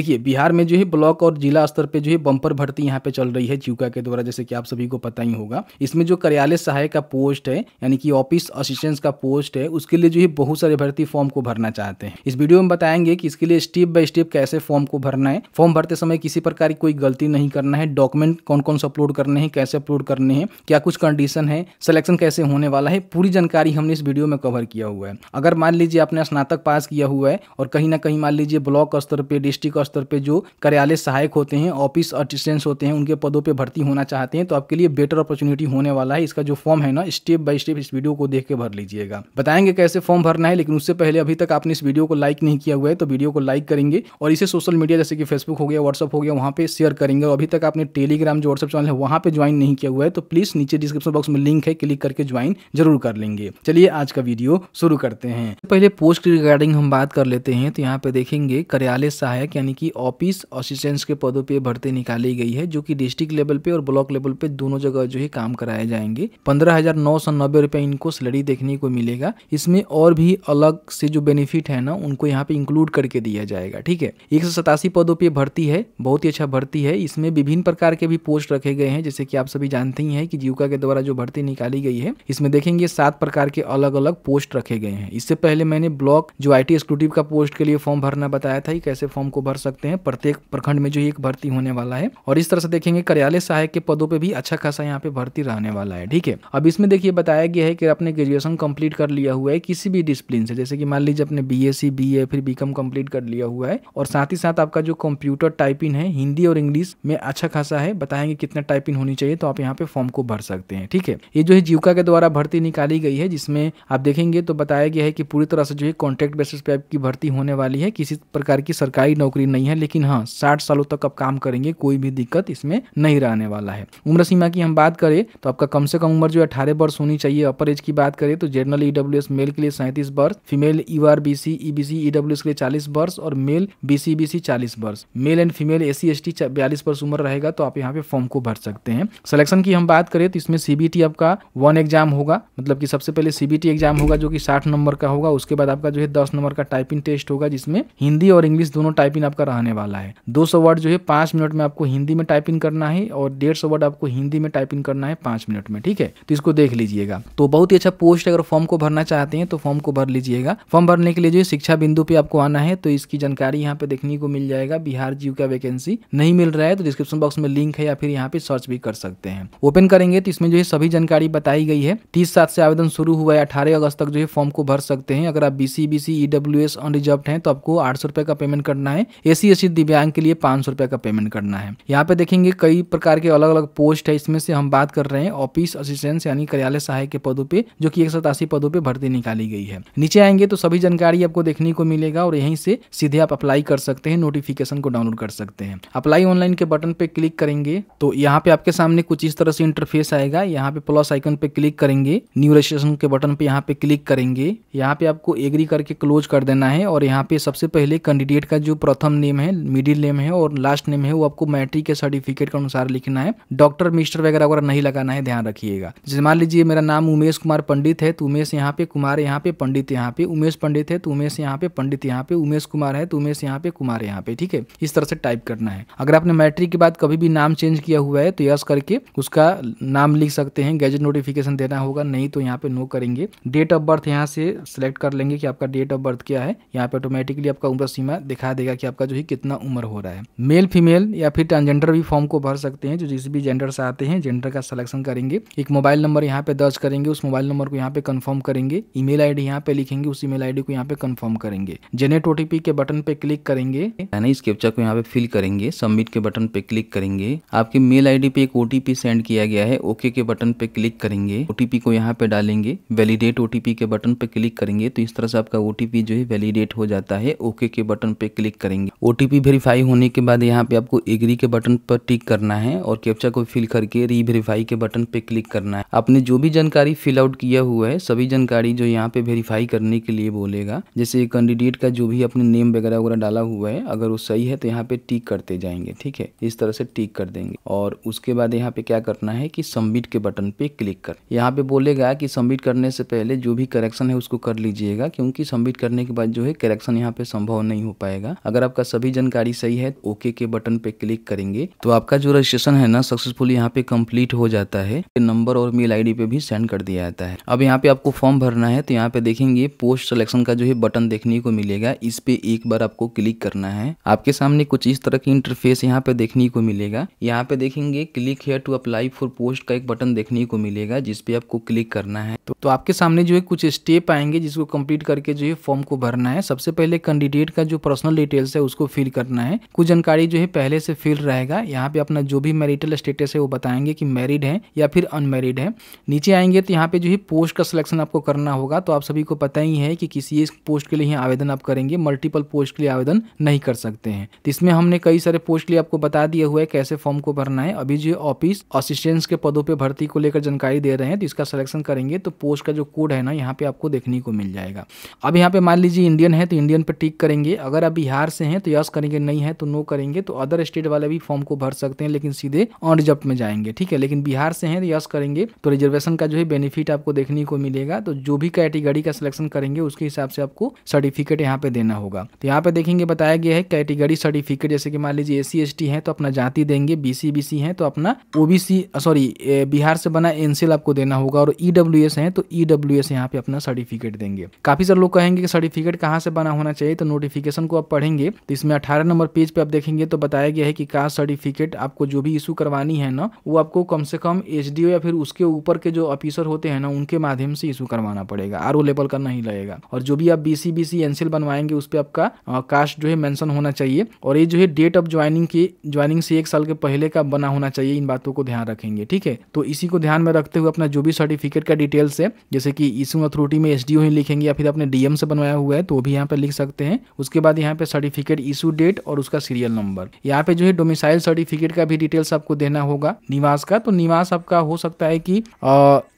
देखिए बिहार में जो है ब्लॉक और जिला स्तर पे जो है बम्पर भर्ती यहाँ पे चल रही है जीविका के द्वारा, जैसे कि आप सभी को पता ही होगा। इसमें जो कार्यालय सहायक का पोस्ट है यानी कि ऑफिस असिस्टेंट का पोस्ट है, उसके लिए जो है बहुत सारे भर्ती फॉर्म को भरना चाहते हैं। इस वीडियो में बताएंगे कि इसके लिए स्टेप बाय स्टेप कैसे फॉर्म को भरना है। फॉर्म भरते समय किसी प्रकार की कोई गलती नहीं करना है, डॉक्यूमेंट कौन कौन से अपलोड करने हैं, कैसे अपलोड करने हैं, क्या कुछ कंडीशन है, सिलेक्शन कैसे होने वाला है, पूरी जानकारी हमने इस वीडियो में कवर किया हुआ है। अगर मान लीजिए आपने स्नातक पास किया हुआ है और कहीं ना कहीं मान लीजिए ब्लॉक स्तर पे, डिस्ट्रिक्ट स्तर पे जो कार्यालय सहायक होते हैं, ऑफिस असिस्टेंट्स होते हैं, उनके पदों पे भर्ती होना चाहते हैं, तो आपके लिए बेटर अपॉर्चुनिटी होने वाला है। इसका जो फॉर्म है ना, स्टेप बाय स्टेप इस वीडियो को देख के भर लीजिएगा। बताएंगे कैसे फॉर्म भरना है, लेकिन उससे पहले अभी तक आपने इस वीडियो को लाइक नहीं किया हुआ है तो वीडियो को लाइक करेंगे और इसे सोशल मीडिया जैसे कि फेसबुक हो गया, व्हाट्सअप हो गया, वहाँ पे शेयर करेंगे। और अभी तक आपने टेलीग्राम जो व्हाट्सअप चैनल है वहाँ पे ज्वाइन नहीं किया हुआ है तो प्लीज नीचे डिस्क्रिप्शन बॉक्स में लिंक है, क्लिक करके ज्वाइन जरूर कर लेंगे। चलिए आज का वीडियो शुरू करते हैं। पहले पोस्ट की रिगार्डिंग हम बात कर लेते हैं। तो यहाँ पे देखेंगे कार्यालय सहायक यानी कि ऑफिस असिस्टेंट्स के पदों पे भर्ती निकाली गई है, जो कि डिस्ट्रिक्ट लेवल पे और ब्लॉक लेवल पे दोनों जगह जो है काम कराए जाएंगे। 15,990 रुपए इनको सैलरी देखने को मिलेगा। इसमें और भी अलग से जो बेनिफिट है ना, उनको यहाँ पे इंक्लूड करके दिया जाएगा। ठीक है, 187 पदों पे भर्ती है, बहुत ही अच्छा भर्ती है। इसमें विभिन्न प्रकार के भी पोस्ट रखे गए हैं, जैसे कि आप सभी जानते ही हैं कि जीविका के द्वारा जो भर्ती निकाली गई है, इसमें देखेंगे 7 प्रकार के अलग अलग पोस्ट रखे गए हैं। इससे पहले मैंने ब्लॉक जो IT एक्जीक्यूटिव का पोस्ट के लिए फॉर्म भरना बताया था, कैसे फॉर्म को भर सकते हैं। प्रत्येक प्रखंड में जो एक भर्ती होने वाला है और इस तरह से देखेंगे कार्यालय सहायक के पदों पे भी अच्छा खासा यहाँ पे भर्ती रहने वाला है। ठीक है, अब इसमें देखिए बताया गया है कि आपने ग्रेजुएशन कंप्लीट कर लिया हुआ है किसी भी डिसिप्लिन से, जैसे कि मान लीजिए आपने BSc BA फिर BCom कंप्लीट कर लिया हुआ है और साथ ही साथ आपका जो कंप्यूटर टाइपिंग है हिंदी और इंग्लिश में अच्छा खासा है। बताएंगे कितना टाइपिंग होनी चाहिए, तो आप यहाँ पे फॉर्म को भर सकते हैं। ठीक है, ये जो है जीविका के द्वारा भर्ती निकाली गई है, जिसमें आप देखेंगे तो बताया गया है कि पूरी तरह से जो है कॉन्ट्रैक्ट बेसिस पे आपकी भर्ती होने वाली है। किसी प्रकार की सरकारी नौकरी नहीं है, लेकिन हाँ 60 सालों तक आप काम करेंगे, कोई भी दिक्कत इसमें नहीं रहने वाला है। उम्र सीमा की हम बात करें तो आपका कम से कम उम्र जो 18 वर्ष होनी चाहिए। अपर एज की बात करें तो जनरल EWS मेल के लिए 37 वर्ष, फीमेल URBC EBC EWS के लिए 40 वर्ष और मेल BC EBC 40 वर्ष, male and female SC ST 42 वर्ष उम्र रहेगा। तो आप यहाँ पे फॉर्म को भर सकते हैं। सिलेक्शन की हम बात करें तो इसमें CBT आपका 1 एग्जाम होगा, मतलब कि सबसे पहले CBT एग्जाम होगा जो कि 60 नंबर का होगा। उसके बाद आपका जो है 10 नंबर का टाइपिंग टेस्ट होगा, जिसमें हिंदी और इंग्लिश दोनों टाइपिंग आपका रहने वाला है। 200 वर्ड जो है 5 मिनट में आपको हिंदी में टाइपिंग करना है और 150 वर्ड आपको हिंदी में टाइपिंग करना है 5 मिनट में। ठीक है, तो इसको देख लीजिएगा। तो बहुत ही अच्छा पोस्ट है, अगर फॉर्म को भरना चाहते हैं तो फॉर्म को भर लीजिएगा। फॉर्म भरने के लिए जो शिक्षा बिंदु पे आपको आना है, तो इसकी जानकारी यहाँ पे देखने को मिल जाएगा। बिहार जीविका वैकेंसी नहीं मिल रहा है तो डिस्क्रिप्शन बॉक्स में लिंक है या फिर यहाँ पे सर्च भी कर सकते हैं। ओपन करेंगे तो इसमें जो है सभी जानकारी बताई गई है। 30/7 से आवेदन शुरू हुआ है, 18 अगस्त तक जो है फॉर्म को भर सकते हैं। अगर आप BC BC EWS अनरिजर्व्ड हैं तो आपको 800 रुपए का पेमेंट करना है। SC ST दिव्यांग के लिए 500 रुपए का पेमेंट करना है। यहाँ पे देखेंगे कई प्रकार के अलग अलग पोस्ट है, इसमें से हम बात कर रहे हैं ऑफिस असिस्टेंट यानी कार्यालय सहायक के पदों पे, जो कि 187 पदों पे भर्ती निकाली गई है। नीचे आएंगे तो सभी जानकारी आपको देखने को मिलेगा और यहीं से सीधे आप अप्लाई कर सकते हैं, नोटिफिकेशन को डाउनलोड कर सकते हैं। अप्लाई ऑनलाइन के बटन पे क्लिक करेंगे तो यहाँ पे आपके सामने कुछ इस तरह से इंटरफेस आएगा। यहाँ पे प्लस आइकन पे क्लिक करेंगे, न्यू रजिस्ट्रेशन के बटन पे यहाँ पे क्लिक करेंगे। यहाँ पे आपको एग्री करके क्लोज कर देना है और यहाँ पे सबसे पहले कैंडिडेट का जो प्रथम नेम है, मिडिल नेम है और लास्ट नेम है वो आपको मैट्रिक के सर्टिफिकेट के अनुसार लिखना है। डॉक्टर मिस्टर वगैरह नहीं लगाना है, ध्यान रखिएगा। जैसे मान लीजिए मेरा नाम उमेश कुमार पंडित है तो उमेश यहाँ पे, कुमार यहाँ पे, पंडित यहाँ पे, उमेश पंडित है तो उमेश यहाँ पे, पंडित यहाँ पे, उमेश कुमार है तो उमेश यहाँ पे, कुमार यहाँ पे। ठीक है, इस तरह से टाइप करना है। अगर आपने मैट्रिक के बाद कभी भी नाम चेंज किया हुआ है तो यस करके उसका नाम लिख सकते हैं, गैजेट नोटिफिकेशन देना होगा, नहीं तो यहाँ पे नो करेंगे। डेट ऑफ बर्थ यहाँ से सिलेक्ट कर लेंगे कि आपका डेट ऑफ बर्थ क्या है। यहाँ पे ऑटोमेटिकली आपका उम्र सीमा दिखा देगा कि आपका जो है कितना उम्र हो रहा है। मेल फीमेल या फिर ट्रांसजेंडर भी फॉर्म को भर सकते हैं, जो जिस भी जेंडर से आते हैं जेंडर का सिलेक्शन करेंगे। एक मोबाइल नंबर यहाँ पे दर्ज करेंगे, उस मोबाइल नंबर को यहाँ पे कंफर्म करेंगे। ईमेल आईडी यहाँ पे लिखेंगे, उस ईमेल आईडी को यहाँ पे कंफर्म करेंगे। जनरेट OTP के बटन पे क्लिक करेंगे, यानी इस कैप्चा को यहाँ पे फिल करेंगे। सबमिट के बटन पे क्लिक करेंगे। आपके मेल आईडी पे एक OTP सेंड किया गया है, ओके के बटन पे क्लिक करेंगे। OTP को यहाँ पे डालेंगे, वैलिडेट OTP के बटन पे क्लिक करेंगे तो इस तरह से आपका OTP जो है वैलिडेट हो जाता है। ओके के बटन पे क्लिक करेंगे। OTP वेरीफाई होने के बाद यहाँ पे आपको एग्री के बटन पर टिक करना है और कैप्चा को फिल करके री वेरीफाई के बटन पे क्लिक करना है। आपने जो भी जानकारी फिल आउट किया हुआ है सभी जानकारी जो यहाँ पे वेरीफाई करने के लिए बोलेगा, जैसे कैंडिडेट का जो भी अपने नेम वगैरह डाला हुआ है, अगर वो सही है तो यहाँ पे टिक करते जाएंगे। ठीक है, इस तरह से टिक कर देंगे और उसके बाद यहाँ पे क्या करना है कि सबमिट के बटन पे क्लिक कर। यहाँ पे बोलेगा कि सबमिट करने से पहले जो भी करेक्शन है उसको कर लीजिएगा, क्योंकि सबमिट करने के बाद जो है करेक्शन यहाँ पे संभव नहीं हो पाएगा। अगर आप आपका सभी जानकारी सही है ओके के बटन पे क्लिक करेंगे तो आपका जो रजिस्ट्रेशन है ना सक्सेसफुली यहाँ पे कंप्लीट हो जाता है। नंबर और मेल आईडी पे भी सेंड कर दिया जाता है। अब यहाँ पे आपको फॉर्म भरना है तो यहाँ पे देखेंगे पोस्ट सिलेक्शन का जो है बटन देखने को मिलेगा, इस पे एक बार आपको क्लिक करना है। आपके सामने कुछ इस तरह की इंटरफेस यहाँ पे देखने को मिलेगा। यहाँ पे देखेंगे click here to apply for post का एक बटन देखने को मिलेगा जिस पे आपको क्लिक करना है। तो आपके सामने जो है कुछ स्टेप आएंगे जिसको कंप्लीट करके जो है फॉर्म को भरना है। सबसे पहले कैंडिडेट का जो पर्सनल डिटेल्स है उसको फिल करना है। कुछ जानकारी जो है पहले से फिल रहेगा। यहाँ पे अपना जो भी मैरिटल स्टेटस है वो बताएंगे कि मैरिड है या फिर अनमैरिड है। नीचे आएंगे तो यहाँ पे जो है पोस्ट का सिलेक्शन आपको करना होगा। तो आप सभी को पता ही है कि किसी एक पोस्ट के लिए ही आवेदन आप करेंगे, मल्टीपल पोस्ट के लिए आवेदन नहीं कर सकते हैं। तो इसमें हमने कई सारे पोस्ट के लिए आपको बता दिया हुआ है कैसे फॉर्म को भरना है। अभी जो ऑफिस असिस्टेंट्स के पदों पे भर्ती को लेकर जानकारी दे रहे हैं तो इसका सिलेक्शन करेंगे तो पोस्ट का जो कोड है ना यहाँ पे आपको देखने को मिल जाएगा। अब यहाँ पे मान लीजिए इंडियन है तो इंडियन पे टिक करेंगे। अगर आप बिहार से हैं तो यस करेंगे, नहीं है तो नो करेंगे। तो अदर स्टेट वाले भी फॉर्म को भर सकते हैं लेकिन सीधे ऑन रिजर्व में जाएंगे, ठीक है। लेकिन बिहार से हैं तो यस करेंगे तो रिजर्वेशन का जो है बेनिफिट आपको देखने को मिलेगा। तो जो भी कैटेगरी का सिलेक्शन करेंगे उसके हिसाब से आपको सर्टिफिकेट यहाँ पे देना होगा। तो यहाँ पे देखेंगे बताया गया है कैटेगरी सर्टिफिकेट, जैसे कि मान लीजिए SC ST है तो अपना जाति देंगे, BC BC है तो अपना OBC बिहार से बना NCL आपको देना होगा, और EWS है तो EWS यहाँ पे अपना सर्टिफिकेट देंगे। काफी सारे लोग कहेंगे कि सर्टिफिकेट कहाँ से बना होना चाहिए, तो नोटिफिकेशन को आप पढ़ेंगे तो इसमें 18 नंबर पेज पे आप देखेंगे तो बताया गया है कि कास्ट सर्टिफिकेट आपको जो भी इशू करवानी है ना वो आपको कम से कम SDO या फिर उसके ऊपर के जो ऑफिसर होते हैं ना उनके माध्यम से इशू करवाना पड़ेगा, RO लेवल का नहीं लगेगा। और जो भी आप BC BC NCL बनवाएंगे उस पर आपका कास्ट जो है मेंशन होना चाहिए, और ये जो है डेट ऑफ ज्वाइनिंग से 1 साल के पहले का बना होना चाहिए। इन बातों को ध्यान रखेंगे, ठीक है। तो इसी को ध्यान में रखते हुए अपना जो भी सर्टिफिकेट का डिटेल्स है, जैसे कि इशू अथॉरिटी में SDO ही लिखेंगे या फिर अपने DM से बनवाया हुआ है तो वो भी यहाँ पे लिख सकते हैं। उसके बाद यहाँ पे सर्टिफिकेट इशू डेट और उसका सीरियल नंबर। यहाँ पे जो है डोमिसाइल सर्टिफिकेट का भी डिटेल्स आपको देना होगा, निवास का। तो निवास आपका हो सकता है कि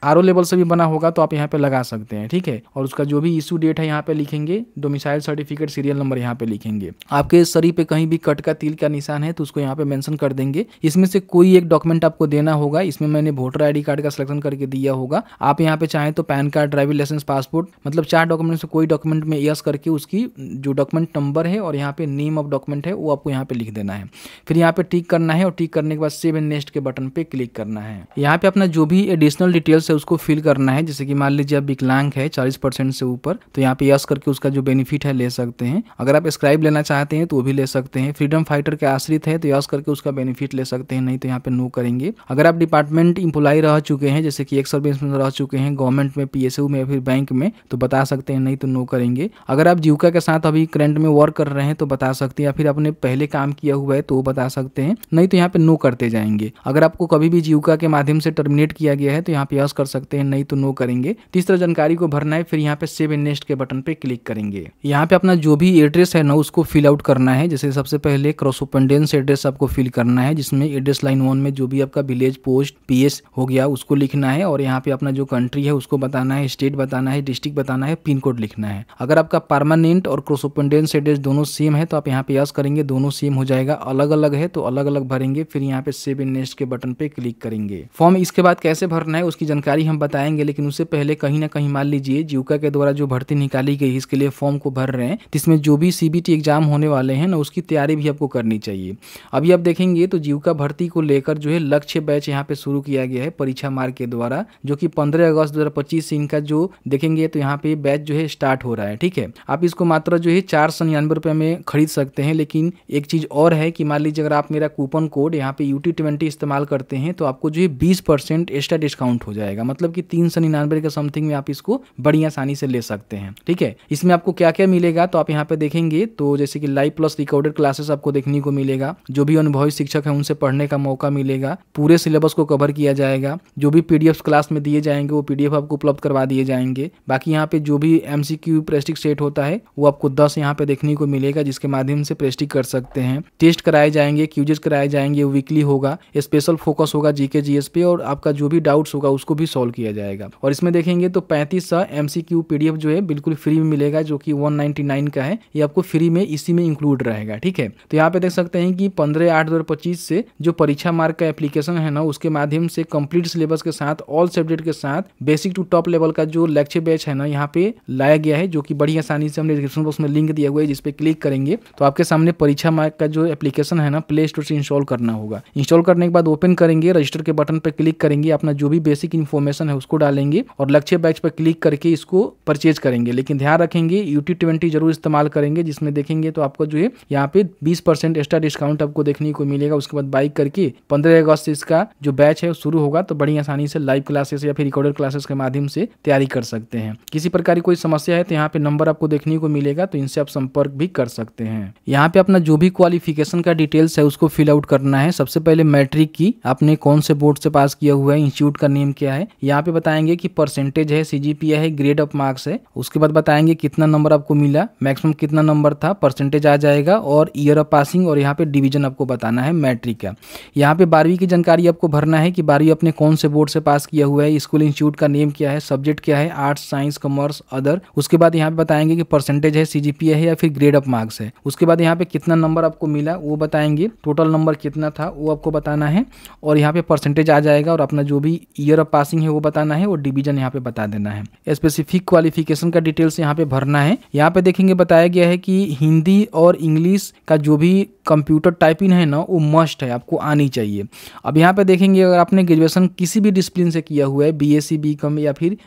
RO लेवल से भी बना होगा तो आप यहाँ पे लगा सकते हैं, ठीक है। और उसका जो भी इशू डेट है यहाँ पे लिखेंगे, डोमिसाइल सर्टिफिकेट सीरियल नंबर यहाँ पे लिखेंगे। आपके शरीर पे कहीं भी कट का तिल का निशान है तो उसको यहाँ पे मेंशन कर देंगे। इसमें से कोई एक डॉक्यूमेंट आपको देना होगा। इसमें मैंने वोटर ID कार्ड का सिलेक्शन करके दिया होगा। आप यहाँ पे चाहें तो pan card, driving licence, passport, मतलब 4 डॉक्यूमेंट से कोई डॉक्यूमेंट में यस करके उसकी जो डॉक्यूमेंट नंबर है और यहाँ पे नेम ऑफ डॉक्यूमेंट है वो आपको यहाँ पे लिख देना है। फिर यहाँ पे टिक करना है और टिक करने के बाद सेव एंड नेक्स्ट के बटन पे क्लिक करना है। यहाँ पे अपना जो भी एडिशनल डिटेल्स है उसको फिल करना है। जैसे कि मान लीजिए आप विकलांग है 40% से ऊपर तो यहाँ पे यस करके उसका जो बेनिफिट है ले सकते हैं। अगर आप स्क्राइब लेना चाहते हैं तो वो भी ले सकते हैं। फ्रीडम फाइटर के आश्रित है तो यस करके उसका बेनिफिट ले सकते हैं, नहीं तो यहाँ पे नो करेंगे। अगर आप डिपार्टमेंट एम्प्लॉय रह चुके हैं, जैसे कि एक्स सर्विस में रह चुके हैं, गवर्नमेंट में, PSU में या फिर बैंक में, तो बता सकते हैं, नहीं तो नो करेंगे। अगर आप जीविका के साथ अभी करंट में वर्क कर रहे हैं तो बता सकते हैं, या फिर आपने पहले काम किया हुआ है तो वो बता सकते हैं, नहीं तो यहाँ पे नो करते जाएंगे। अगर आपको कभी भी जीविका के माध्यम से टर्मिनेट किया गया है तो यहाँ पे यस कर सकते हैं, नहीं तो नो करेंगे। इस तरह जानकारी को भरना है। फिर यहाँ पे सेव एंड नेक्स्ट के बटन पे क्लिक करेंगे। यहाँ पे अपना जो भी एड्रेस है ना उसको फिल आउट करना है। जैसे सबसे पहले क्रॉसोपेंडेंस एड्रेस आपको फिल करना है, जिसमें एड्रेस लाइन 1 में जो भी आपका विलेज, पोस्ट, PS हो गया उसको लिखना है, और यहाँ पे अपना जो कंट्री है उसको बताना है, स्टेट बताना है, डिस्ट्रिक्ट बताना है, पिन कोड लिखना है। अगर आपका परमानेंट और क्रॉसोपेंडेंस एड्रेस दोनों सेम है तो आप यहाँ पे यस करेंगे, दोनों सेम हो जाएगा। अलग अलग है तो अलग अलग भरेंगे। फिर यहाँ पे सेव एंड नेक्स्ट के बटन पे क्लिक करेंगे। फॉर्म इसके बाद कैसे भरना है उसकी जानकारी हम बताएंगे, लेकिन उससे पहले कहीं ना कहीं मान लीजिए जीविका के द्वारा जो भर्ती निकाली गई इसके लिए फॉर्म को भर रहे हैं, जिसमें जो भी CBT एग्जाम होने वाले हैं ना उसकी तैयारी भी आपको करनी चाहिए। अभी आप देखेंगे तो जीविका भर्ती को लेकर जो है लक्ष्य बैच यहाँ पे शुरू किया गया है परीक्षा मार्ग के द्वारा, जो कि 15 अगस्त 2025 से इनका जो देखेंगे तो यहाँ पे बैच जो है स्टार्ट हो रहा है, ठीक है। आप इसको मात्र जो है 499 रुपये में खरीद सकते हैं। लेकिन एक चीज और है कि मान लीजिए अगर आप मेरा कूपन कोड यहाँ पे UT20 इस्तेमाल करते हैं तो आपको जो है 20% एक्स्ट्रा डिस्काउंट हो जाएगा, मतलब कि 399 के समथिंग में आप इसको बड़ी आसानी से ले सकते हैं, ठीक है। इसमें आपको क्या क्या मिलेगा तो आप यहाँ पे देखेंगे तो जैसे कि लाइव प्लस रिकॉर्डेड क्लासेस आपको देखने को मिलेगा, जो भी अनुभवी शिक्षक है उनसे पढ़ने का मौका मिलेगा, पूरे सिलेबस को कवर किया जाएगा, जो भी PDF क्लास में दिए जाएंगे वो PDF आपको उपलब्ध करवा दिए जाएंगे। बाकी यहाँ पे जो भी MCQ प्रेस्टिक सेट होता है वो आपको 10 यहाँ पे देखने को मिलेगा, जिसके माध्यम से प्रेस्टिक कर सकते हैं। टेस्ट कराए जाएंगे, क्यूजेस कराए जाएंगे, वीकली होगा, स्पेशल फोकस होगा GK GS पे, और आपका जो भी डाउट्स होगा उसको भी सॉल्व किया जाएगा। और इसमें देखेंगे तो 3500 MCQ PDF जो है बिल्कुल फ्री में मिलेगा, जो कि 199 का है। ये आपको फ्री में इसी में इंक्लूड रहेगा, ठीक है। तो यहाँ पे देख सकते हैं कि 15/8/2025 से जो परीक्षा मार्ग का एप्लीकेशन है ना उसके माध्यम से कंप्लीट सिलेबस के साथ, ऑल सब्जेक्ट के साथ, बेसिक टू टॉप लेवल का जो लेक्चर बैच है ना यहाँ पे लाया गया है, जो कि बड़ी आसानी से हमने डिस्क्रिप्शन बॉक्स में लिंक दिया हुआ है, जिस पे क्लिक करेंगे करेंगे तो आपके सामने परीक्षा मार्ग का जो एप्लीकेशन है ना प्ले स्टोर से इंस्टॉल करना होगा। इंस्टॉल करने के बाद ओपन करेंगे, रजिस्टर के बटन पर क्लिक करेंगे, अपना जो भी बेसिक इन्फॉर्मेशन है उसको डालेंगे और लक्ष्य बैच पर क्लिक करके इसको परचेज करेंगे। लेकिन ध्यान रखेंगे UT20 जरूर इस्तेमाल करेंगे, जिसमें देखेंगे तो आपको जो है यहाँ पे 20% एक्स्ट्रा डिस्काउंट आपको देखने को मिलेगा। उसके बाद बाइक करके 15 अगस्त से इसका जो बैच है शुरू होगा, तो बड़ी आसानी से लाइव क्लासेस या फिर रिकॉर्डेड क्लासेस के माध्यम से तैयारी कर सकते हैं। किसी प्रकार की कोई समस्या है तो यहाँ पे नंबर आपको देखने को मिलेगा, तो इनसे आप संपर्क भी कर सकते हैं। यहाँ पे अपना जो भी क्वालिफिकेशन का डिटेल्स है उसको फिल आउट करना है। सबसे पहले मैट्रिक की आपने कौन से बोर्ड से पास किया हुआ है, इंस्टीट्यूट का नेम क्या है, यहाँ पे बताएंगे कि परसेंटेज है, CGPA है, ग्रेड ऑफ मार्क्स है। उसके बाद बताएंगे कितना नंबर आपको मिला, मैक्सिमम कितना नंबर था, परसेंटेज आ जाएगा और ईयर ऑफ पासिंग और यहाँ पे डिवीजन आपको बताना है मैट्रिक का। यहाँ पे 12वीं की जानकारी आपको भरना है कि 12वीं अपने कौन से बोर्ड से पास किया हुआ है, स्कूल इंस्टीट्यूट का नेम क्या है, सब्जेक्ट क्या है, आर्ट्स साइंस कॉमर्स अदर। उसके बाद यहाँ पे बताएंगे कि परसेंटेज है, CGPA है या फिर ग्रेड ऑफ मार्क्स है। उसके बाद यहाँ पे कितना नंबर आपको मिला वो बताएंगे, टोटल नंबर कितना था वो आपको बताना है और यहाँ पे परसेंटेज आ जाएगा और अपना जो भी ईयर ऑफ पासिंग है वो बताना है और डिवीजन यहाँ पे बता देना है। स्पेसिफिक क्वालिफिकेशन का डिटेल्स यहाँ पे भरना है। यहाँ पे देखेंगे बताया गया है कि हिंदी और इंग्लिश का जो भी कंप्यूटर टाइपिंग है ना वो मस्ट है, आपको आनी चाहिए। अब यहाँ पे देखेंगे अगर आपने ग्रेजुएशन किसी भी डिसिप्लिन से किया हुआ है, BSc BCom या फिर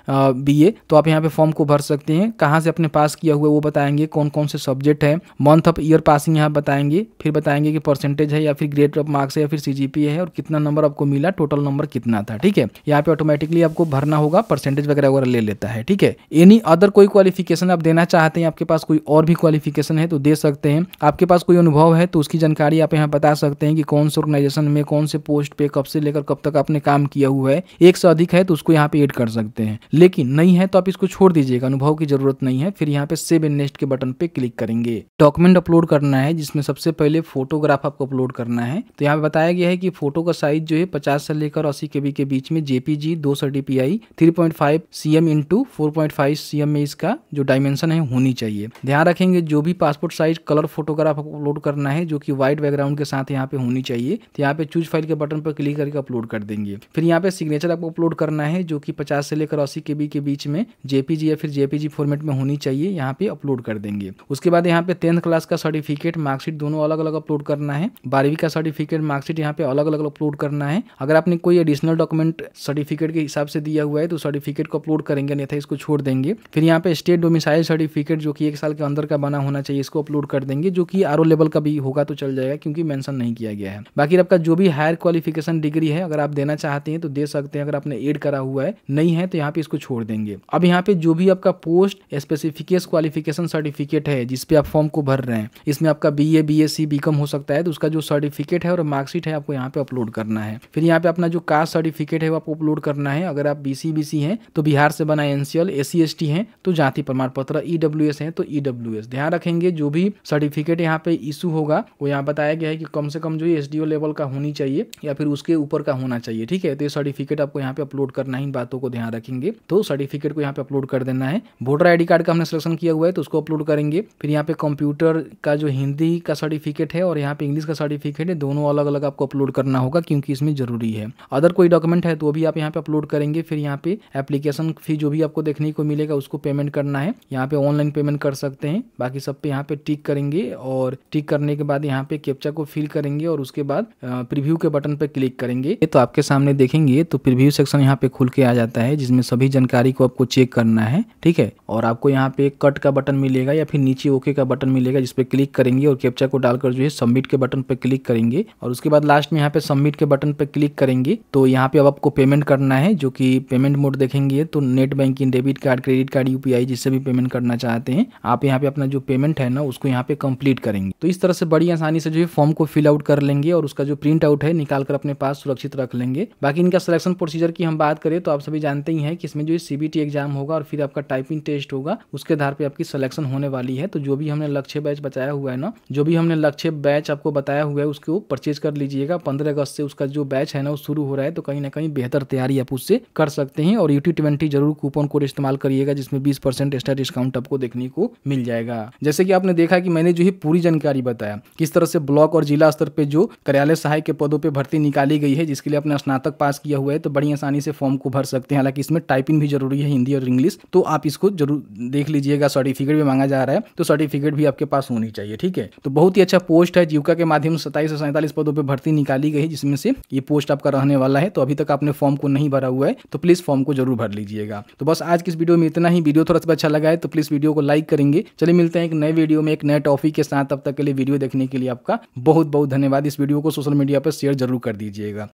BA, तो आप यहाँ पे फॉर्म को भर सकते हैं। कहाँ से आपने पास किया हुआ है वो बताएंगे, कौन कौन से सब्जेक्ट है, मंथ ऑफ ईयर पासिंग यहाँ बताएंगे, फिर बताएंगे कि परसेंटेज है या फिर ग्रेड ऑफ मार्क्स है या फिर CGPA है और कितना नंबर आपको मिला, टोटल नंबर कितना था। ठीक है, यहाँ पे ऑटोमेटिकली आपको भरना होगा, परसेंटेज वगैरह वगैरह ले लेता है। ठीक है, एनी अदर कोई क्वालिफिकेशन आप देना चाहते हैं, आपके पास कोई और भी क्वालिफिकेशन है तो दे सकते हैं। आपके पास कोई अनुभव है तो उसकी जानकारी आप यहाँ बता सकते हैं कि कौन से ऑर्गेनाइजेशन में कौन से पोस्ट पे कब से लेकर कब तक आपने काम किया हुआ है। एक से अधिक है तो उसको यहाँ पे ऐड कर सकते हैं, लेकिन नहीं है तो आप इसको छोड़ दीजिएगा, अनुभव की जरूरत नहीं है। फिर यहाँ पे सेव एंड नेक्स्ट के बटन पे क्लिक करेंगे। डॉक्यूमेंट अपलोड करना है जिसमें सबसे पहले फोटोग्राफ आपको अपलोड करना है। तो यहाँ पे बताया गया है कि फोटो का साइज जो है 50 से लेकर 80 KB के बीच में, JPG 200 DPI 3.5 cm × 4.5 cm में इसका जो डायमेंशन है होनी चाहिए। ध्यान रखेंगे जो भी passport size colour photograph upload करना है जो कि व्हाइट बैकग्राउंड के साथ यहाँ पे होनी चाहिए। तो यहाँ पे चूज फाइल के बटन पर क्लिक करके अपलोड कर देंगे। फिर यहाँ पे सिग्नेचर आपको अपलोड करना है जो कि 50 से लेकर 80 KB के बीच में JPG या फिर JPG फॉर्मेट में होनी चाहिए, यहाँ पे अपलोड कर देंगे। उसके बाद यहाँ पे 10th क्लास का सर्टिफिकेट मार्कशीट दोनों अलग अलग अपलोड करना है। 12वीं का सर्टिफिकेट मार्कशीट यहाँ पे अलग अलग अपलोड करना है। अगर आपने कोई एडिशनल डॉक्यूमेंट सर्टिफिकेट के हिसाब से दिया हुआ है तो सर्टिफिकेट को अपलोड करेंगे, अन्यथा इसको छोड़ देंगे। फिर यहाँ पे स्टेट डोमिसाइल सर्टिफिकेट जो कि 1 साल के अंदर का बना होना चाहिए, इसको अपलोड कर देंगे, जो कि RO लेवल का भी होगा तो चल जाएगा क्योंकि मेंशन नहीं किया गया है। बाकी आपका जो भी हायर क्वालिफिकेशन डिग्री है अगर आप देना चाहते हैं तो दे सकते हैं, अगर आपने ऐड करा हुआ है, नहीं है तो यहाँ पे इसको छोड़ देंगे। अब यहाँ पे जो भी आपका पोस्ट स्पेसिफिकेशन क्वालिफिकेशन सर्टिफिकेट है जिसपे आप फॉर्म को भर रहे हैं, इसमें आपका BA BSc BCom हो सकता है, तो उसका जो सर्टिफिकेट है और मार्कशीट है आपको यहाँ पे अपलोड करना है। फिर यहाँ पे अपना जो कास्ट सर्टिफिकेट है वो आपको अपलोड करना है। अगर आप BC हैं तो बिहार से बना NCL, SC ST हैं तो जाति प्रमाण पत्र, EWS है तो EWS। ध्यान रखेंगे जो भी सर्टिफिकेट यहाँ पे इशू होगा वो यहाँ बताया गया है कि कम से कम जो SDO लेवल का होनी चाहिए या फिर उसके ऊपर का होना चाहिए। ठीक है, तो ये सर्टिफिकेट आपको यहाँ पे अपलोड करना है। इन बातों को ध्यान रखेंगे, तो सर्टिफिकेट को यहाँ पे अपलोड कर देना है। वोटर ID कार्ड का हमने सिलेक्शन किया हुआ है तो उसको अपलोड करेंगे। फिर यहाँ पे कंप्यूटर का जो हिंदी का सर्टिफिकेट है और यहाँ पे इंग्लिश का सर्टिफिकेट है, दोनों अलग अलग आपको अपलोड करना होगा क्योंकि इसमें जरूरी है। अदर कोई डॉक्यूमेंट है तो भी आप यहाँ पे अपलोड करेंगे। फिर यहाँ पे एप्लीकेशन फी जो भी आपको देखने को मिलेगा उसको पेमेंट करना है। यहाँ पे ऑनलाइन पेमेंट कर सकते हैं। बाकी सब पे यहाँ पे टिक करेंगे और टिक करने के बाद यहाँ पे कैप्चा को फिल करेंगे और उसके बाद प्रीव्यू के बटन पे क्लिक करेंगे। तो आपके सामने देखेंगे तो प्रीव्यू सेक्शन यहाँ पे खुल के आ जाता है जिसमें सभी जानकारी को आपको चेक करना है। ठीक है, और आपको यहाँ पे कट का बटन मिलेगा या फिर नीचे ओके का बटन मिलेगा जिसपे क्लिक करेंगे और कैप्चा को डालकर जो है सबमिट के बटन पे क्लिक करेंगे और उसके बाद लास्ट में यहाँ पे सबमिट के बटन पे क्लिक करेंगे। तो यहाँ पे अब आपको पेमेंट करना है, जो कि पेमेंट मोड देखेंगे तो net banking, debit card, credit card, UPI जिससे भी पेमेंट करना चाहते हैं आप यहाँ पे अपना जो पेमेंट है ना उसको यहाँ पे कंप्लीट करेंगे। तो इस तरह से बड़ी आसानी से जो है फॉर्म को फिल आउट कर लेंगे और उसका जो प्रिंट आउट है निकाल कर अपने पास सुरक्षित रख लेंगे। बाकी इनका सिलेक्शन प्रोसीजर की हम बात करें तो आप सभी जानते ही हैं कि इसमें जो CBT एग्जाम होगा और फिर आपका टाइपिंग टेस्ट होगा, उसके आधार पे आपकी सिलेक्शन होने वाली है। तो जो भी हमने लक्ष्य बैच बताया हुआ है ना, जो भी हमने लक्ष्य बैच आपको बताया हुआ है उसको परचेज कर लीजिएगा। 15 अगस्त से उसका जो बैच है ना वो शुरू हो रहा है, तो कहीं ना कहीं बेहतर तैयारी आप उससे कर सकते हैं। और UT20 जरूर कूपन कोड इस्तेमाल करिएगा जिसमें 20% एक्स्ट्रा डिस्काउंट आपको देखने को मिल जाएगा। जैसे कि आपने देखा कि मैंने जो है पूरी जानकारी बताया किस तरह से ब्लॉक और जिला स्तर पे जो कार्यालय सहायक के पदों पे भर्ती निकाली गई है, जिसके लिए आपने स्नातक पास किया हुआ है तो बड़ी आसानी से फॉर्म को भर सकते हैं। हालांकि इसमें टाइपिंग भी जरूरी है, हिंदी और इंग्लिश, तो आप इसको जरूर देख लीजिएगा। सर्टिफिकेट भी मांगा जा रहा है तो सर्टिफिकेट भी आपके पास होनी चाहिए। ठीक है, तो बहुत ही अच्छा पोस्ट है। जीविका के माध्यम से 27 से 47 पदों पर भर्ती निकाली गई, जिसमें से ये पोस्ट आपका रहने वाला है। तो अभी तक आपने फॉर्म को नहीं भरा हुआ है तो प्लीज फॉर्म को जरूर भर लीजिएगा। तो बस आज की इस वीडियो में इतना ही। वीडियो थोड़ा सा अच्छा लगा है तो प्लीज वीडियो को लाइक करेंगे। चलिए मिलते हैं एक नए वीडियो में एक नए टॉपिक के साथ। तब तक के लिए वीडियो देखने के लिए आपका बहुत बहुत धन्यवाद। इस वीडियो को सोशल मीडिया पर शेयर जरूर कर दीजिएगा।